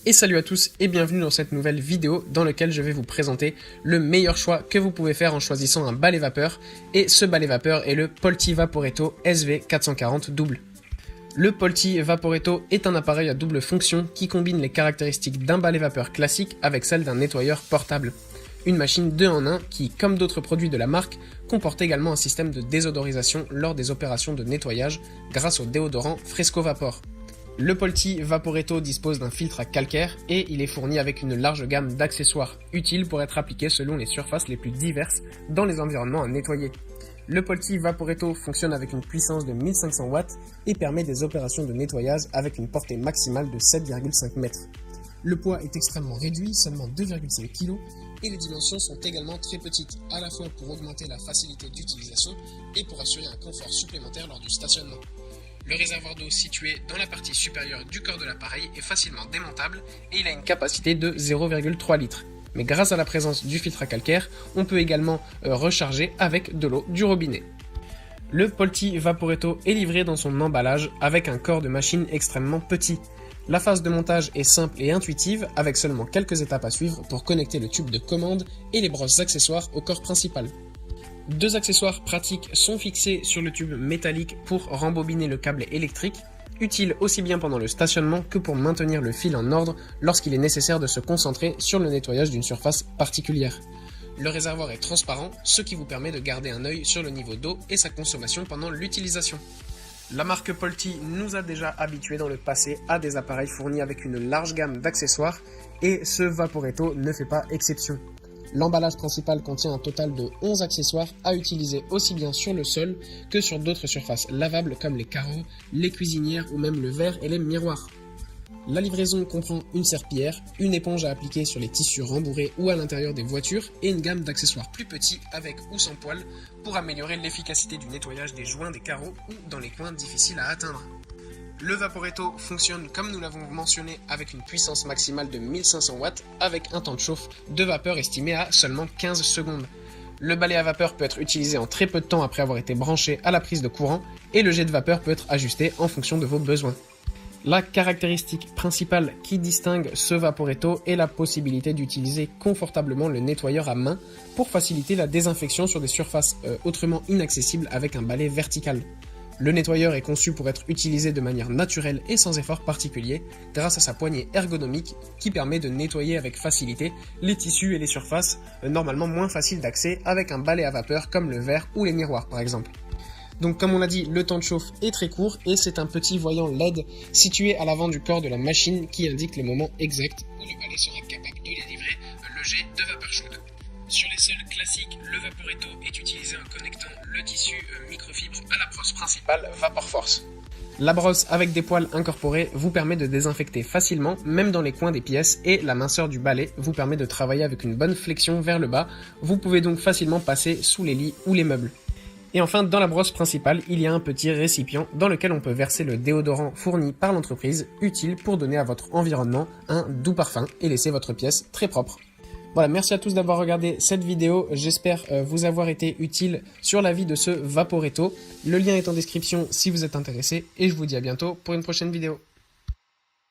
Et salut à tous et bienvenue dans cette nouvelle vidéo dans laquelle je vais vous présenter le meilleur choix que vous pouvez faire en choisissant un balai vapeur. Et ce balai vapeur est le Polti Vaporetto SV440 double. Le Polti Vaporetto est un appareil à double fonction qui combine les caractéristiques d'un balai vapeur classique avec celles d'un nettoyeur portable. Une machine 2 en 1 qui, comme d'autres produits de la marque, comporte également un système de désodorisation lors des opérations de nettoyage grâce au déodorant Fresco Vapor. Le Polti Vaporetto dispose d'un filtre à calcaire et il est fourni avec une large gamme d'accessoires utiles pour être appliqués selon les surfaces les plus diverses dans les environnements à nettoyer. Le Polti Vaporetto fonctionne avec une puissance de 1500 watts et permet des opérations de nettoyage avec une portée maximale de 7,5 mètres. Le poids est extrêmement réduit, seulement 2,5 kg, et les dimensions sont également très petites, à la fois pour augmenter la facilité d'utilisation et pour assurer un confort supplémentaire lors du stationnement. Le réservoir d'eau situé dans la partie supérieure du corps de l'appareil est facilement démontable et il a une capacité de 0,3 litres. Mais grâce à la présence du filtre à calcaire, on peut également recharger avec de l'eau du robinet. Le Polti Vaporetto est livré dans son emballage avec un corps de machine extrêmement petit. La phase de montage est simple et intuitive avec seulement quelques étapes à suivre pour connecter le tube de commande et les brosses accessoires au corps principal. Deux accessoires pratiques sont fixés sur le tube métallique pour rembobiner le câble électrique, utile aussi bien pendant le stationnement que pour maintenir le fil en ordre lorsqu'il est nécessaire de se concentrer sur le nettoyage d'une surface particulière. Le réservoir est transparent, ce qui vous permet de garder un œil sur le niveau d'eau et sa consommation pendant l'utilisation. La marque Polti nous a déjà habitués dans le passé à des appareils fournis avec une large gamme d'accessoires et ce Vaporetto ne fait pas exception. L'emballage principal contient un total de 11 accessoires à utiliser aussi bien sur le sol que sur d'autres surfaces lavables comme les carreaux, les cuisinières ou même le verre et les miroirs. La livraison comprend une serpillière, une éponge à appliquer sur les tissus rembourrés ou à l'intérieur des voitures et une gamme d'accessoires plus petits avec ou sans poils pour améliorer l'efficacité du nettoyage des joints des carreaux ou dans les coins difficiles à atteindre. Le Vaporetto fonctionne comme nous l'avons mentionné avec une puissance maximale de 1500 watts avec un temps de chauffe de vapeur estimé à seulement 15 secondes. Le balai à vapeur peut être utilisé en très peu de temps après avoir été branché à la prise de courant et le jet de vapeur peut être ajusté en fonction de vos besoins. La caractéristique principale qui distingue ce Vaporetto est la possibilité d'utiliser confortablement le nettoyeur à main pour faciliter la désinfection sur des surfaces autrement inaccessibles avec un balai vertical. Le nettoyeur est conçu pour être utilisé de manière naturelle et sans effort particulier grâce à sa poignée ergonomique qui permet de nettoyer avec facilité les tissus et les surfaces normalement moins faciles d'accès avec un balai à vapeur comme le verre ou les miroirs par exemple. Donc comme on l'a dit, le temps de chauffe est très court et c'est un petit voyant LED situé à l'avant du corps de la machine qui indique le moment exact où le balai sera capable de délivrer le jet de vapeur chaude. Sur les sols classiques, le Vaporetto est utilisé en connectant le tissu microfibre à la brosse principale VaporForce. La brosse avec des poils incorporés vous permet de désinfecter facilement, même dans les coins des pièces, et la minceur du balai vous permet de travailler avec une bonne flexion vers le bas. Vous pouvez donc facilement passer sous les lits ou les meubles. Et enfin, dans la brosse principale, il y a un petit récipient dans lequel on peut verser le déodorant fourni par l'entreprise, utile pour donner à votre environnement un doux parfum et laisser votre pièce très propre. Voilà, merci à tous d'avoir regardé cette vidéo, j'espère vous avoir été utile sur la vie de ce Vaporetto. Le lien est en description si vous êtes intéressé et je vous dis à bientôt pour une prochaine vidéo.